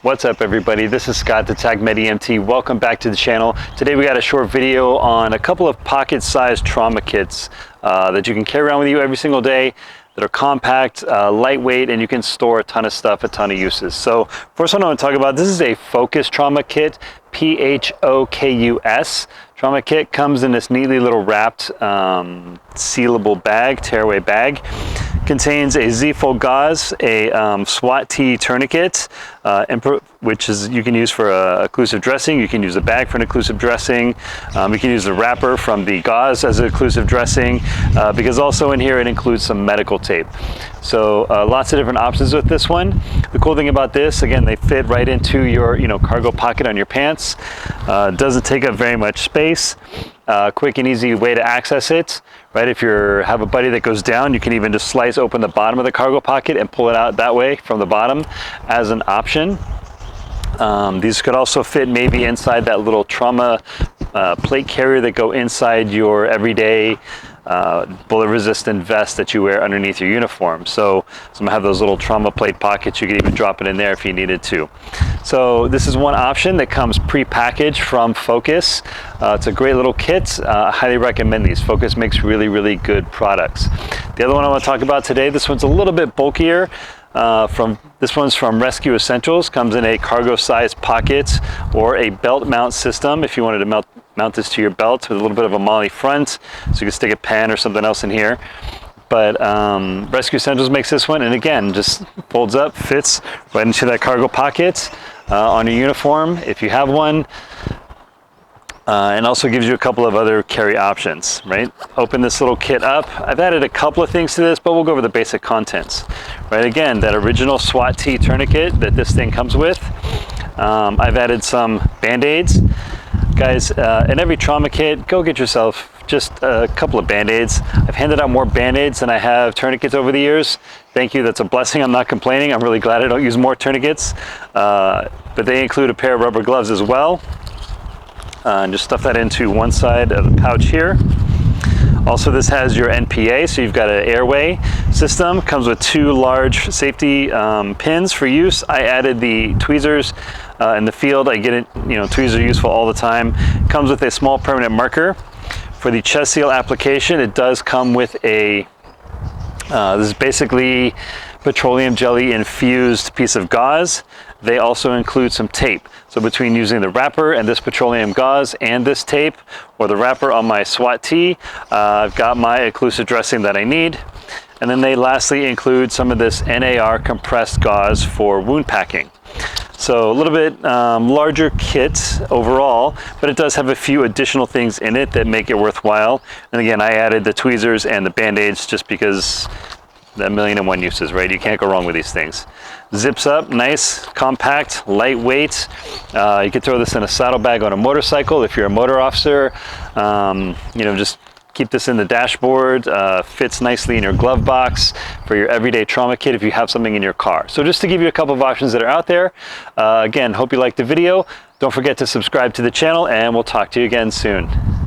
What's up everybody, this is Scott, the Tag Med EMT. Welcome back to the channel. Today we got a short video on a couple of pocket-sized trauma kits that you can carry around with you every single day, that are compact, lightweight, and you can store a ton of stuff, a ton of uses. So first one I want to talk about, this is a Phokus trauma kit, Phokus trauma kit. Comes in this neatly little wrapped sealable bag, tearaway bag. Contains a Z-fold gauze, a SWAT T tourniquet, which is you can use for occlusive dressing. You can use the bag for an occlusive dressing. You can use the wrapper from the gauze as an occlusive dressing, because also in here it includes some medical tape. So lots of different options with this one. The cool thing about this, again, they fit right into your cargo pocket on your pants. Doesn't take up very much space. Quick and easy way to access it, right? If you have a buddy that goes down, you can even just slice open the bottom of the cargo pocket and pull it out that way from the bottom as an option. These could also fit maybe inside that little trauma plate carrier that go inside your everyday bullet resistant vest that you wear underneath your uniform. So some have those little trauma plate pockets. You could even drop it in there if you needed to. So this is one option that comes pre-packaged from Phokus. It's a great little kit. I highly recommend these. Phokus makes really good products. The other one I want to talk about today, this one's a little bit bulkier. This one's from Rescue Essentials. Comes in a cargo size pocket or a belt mount system if you wanted to mount this to your belt with a little bit of a MOLLE front, so you can stick a pen or something else in here. But Rescue Essentials makes this one, and again, just folds up, fits right into that cargo pocket on your uniform if you have one. And also gives you a couple of other carry options, right? Open this little kit up. I've added a couple of things to this, but we'll go over the basic contents, right? Again, that original SWAT T tourniquet that this thing comes with. I've added some Band-Aids. Guys, in every trauma kit, go get yourself just a couple of Band-Aids. I've handed out more Band-Aids than I have tourniquets over the years. Thank you, that's a blessing. I'm not complaining. I'm really glad I don't use more tourniquets. But they include a pair of rubber gloves as well. And just stuff that into one side of the pouch here. Also, this has your NPA, so you've got an airway system. Comes with two large safety pins for use. I added the tweezers in the field. I get it, tweezers are useful all the time. Comes with a small permanent marker. For the chest seal application, it does come with a, this is basically petroleum jelly infused piece of gauze. They also include some tape. So between using the wrapper and this petroleum gauze and this tape, or the wrapper on my SWAT T, I've got my occlusive dressing that I need. And then they lastly include some of this NAR compressed gauze for wound packing. So a little bit larger kit overall, but it does have a few additional things in it that make it worthwhile. And again, I added the tweezers and the Band-Aids just because that 1,000,001 uses, right? You can't go wrong with these things. Zips up, nice, compact, lightweight. You could throw this in a saddlebag on a motorcycle if you're a motor officer. Just keep this in the dashboard. Fits nicely in your glove box for your everyday trauma kit if you have something in your car. So just to give you a couple of options that are out there. Again, hope you liked the video. Don't forget to subscribe to the channel, and we'll talk to you again soon.